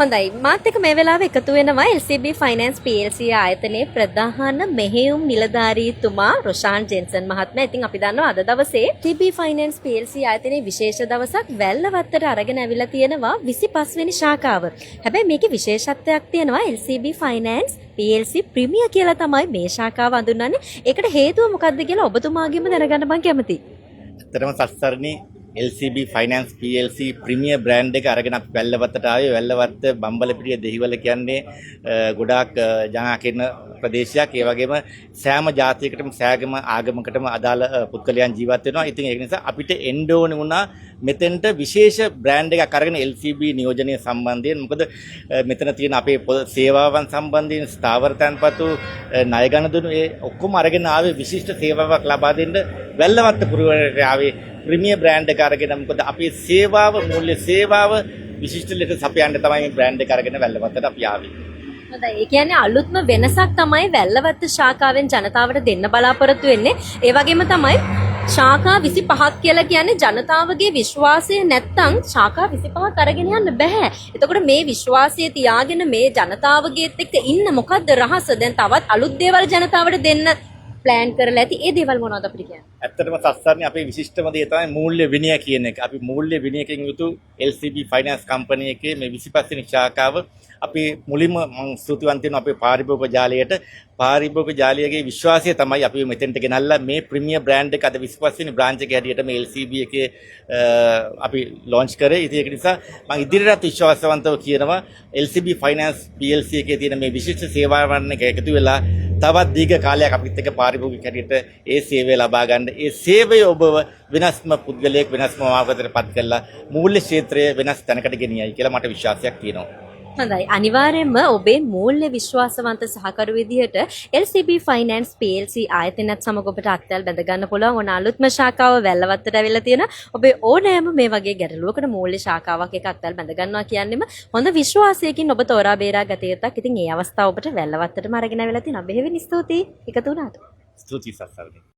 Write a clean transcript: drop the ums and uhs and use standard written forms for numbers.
හොඳයි මාත් එක්ක මේ වෙලාවේ එකතු වෙනවා LCB Finance PLC ආයතනයේ ප්‍රධාන මෙහෙයුම් නිලධාරීතුමා රොෂාන් ජෙන්සන් මහත්මයා. ඉතින් අපි දන්නවා අද දවසේ LCB Finance PLC ආයතනයේ විශේෂ දවසක් වැල්ලවත්තට අරගෙන ඇවිල්ලා තියෙනවා 25 වෙනි ශාඛාව. හැබැයි මේකේ විශේෂත්වයක් තියෙනවා LCB Finance PLC Premier කියලා තමයි මේ ශාඛාව හඳුන්වන්නේ. ඒකට හේතුව මොකක්ද කියලා ඔබතුමාගෙම දැනගන්න මම කැමතියි. ඇත්තටම සත්සරණි LCB Finance PLC premier brand එක අරගෙන අපි වැල්ලවත්තට ආවේ. වැල්ලවත්ත බම්බලපිටිය දෙහිවල කියන්නේ ගොඩාක් ජනකීර්ණ ප්‍රදේශයක්. ඒ වගේම සෑම ජාතියකටම සෑම ආගමකටම අදාළ පුද්ගලයන් ජීවත් වෙනවා. ඉතින් ඒක නිසා අපිට එන්න ඕනේ වුණා මෙතෙන්ට විශේෂ බ්‍රෑන්ඩ් එකක් අරගෙන LCB නියෝජනය සම්බන්ධයෙන්. මොකද මෙතන තියෙන අපේ සේවාවන් සම්බන්ධයෙන් ස්ථාවර තැන්පතු ණය ගනුදෙනු ඒ ඔක්කොම අරගෙන ආවේ විශිෂ්ට සේවාවක් ලබා දෙන්න වැල්ලවත්ත පුරවරයට ආවේ ප්‍රීමියර් බ්‍රෑන්ඩ් එක අරගෙන. මොකද අපේ සේවාව මූල්‍ය සේවාව විශිෂ්ට ලෙස සපයන්න තමයි මේ බ්‍රෑන්ඩ් එක අරගෙන වැල්ලවත්තට අපි ආවේ. හොඳයි. ඒ කියන්නේ අලුත්ම වෙනසක් තමයි වැල්ලවත්ත ශාඛාවෙන් ජනතාවට දෙන්න බලාපොරොත්තු වෙන්නේ. ඒ වගේම තමයි ශාඛා 25ක් කියලා කියන්නේ ජනතාවගේ විශ්වාසය නැත්තම් ශාඛා 25ක් අරගෙන යන්න බෑ. එතකොට මේ විශ්වාසය තියාගෙන මේ ජනතාවගේත් එක්ක ඉන්න මොකද්ද රහස? දැන් තවත් අලුත් දේවල් ජනතාවට දෙන්න ප්ලෑන් කරලා ඇති. ඒ දේවල් මොනවද අපිට කියන්නේ? ඇත්තටම සත්සරණි අපේ විශිෂ්ටම දේ තමයි මූල්‍ය විනය කියන එක. අපි මූල්‍ය විනයකින් යුතු LCB Finance Company එකේ මේ 25 වෙනි ශාඛාව අපි මුලින්ම මම ස්තුතිවන්ත වෙනවා අපේ පාරිභෝගික ජාලයට. පාරිභෝගික ජාලයේගේ විශ්වාසය තමයි අපි මෙතෙන්ට ගෙනල්ලා මේ ප්‍රීමියර් බ්‍රෑන්ඩ් එක අද 25 වෙනි බ්‍රාන්ච් එකේ හැටියට මේ LCB එකේ අපි ලොන්ච් කරේ. ඉතින් ඒක නිසා මම ඉදිරියටත් විශ්වාසවන්තව කියනවා LCB Finance PLC එකේ තියෙන මේ විශිෂ්ට සේවාවන් එක එකතු වෙලා තවත් දීර්ඝ කාලයක් අපිත් එක්ක පාරිභෝගික හැටියට ඒ සේවය ලබා ගන්න. ඒ සේවය ඔබව වෙනස්ම පුද්ගලයෙක් වෙනස්ම මාවකටට පත් කරලා මූල්‍ය ක්ෂේත්‍රය වෙනස් තැනකට ගෙනියයි කියලා මට විශ්වාසයක් තියෙනවා. හොඳයි. අනිවාර්යයෙන්ම ඔබේ මූල්‍ය විශ්වාසවන්ත සහකරු විදිහට LCB Finance PLC ආයතනයත් සමග ඔබට අත්වැල් බැඳ ගන්න පුළුවන්. ඕන අලුත්ම ශාඛාව වැල්ලවත්තට ඇවිල්ලා තියෙන ඔබේ ඕනෑම මේ වගේ ගැටලුවකට මූල්‍ය ශාඛාවක් එක අත්වැල් බැඳ ගන්නවා කියන්නේම හොඳ විශ්වාසයකින් ඔබ තෝරා බේරා ගත යුතුක්. ඉතින් මේ අවස්ථාව ඔබට වැල්ලවත්තටම අරගෙන ඇවිල්ලා තියෙනවා. බෙහෙවින් ස්තුතියි එකතු වුණාට. ස්තුතියි සත්සරණි.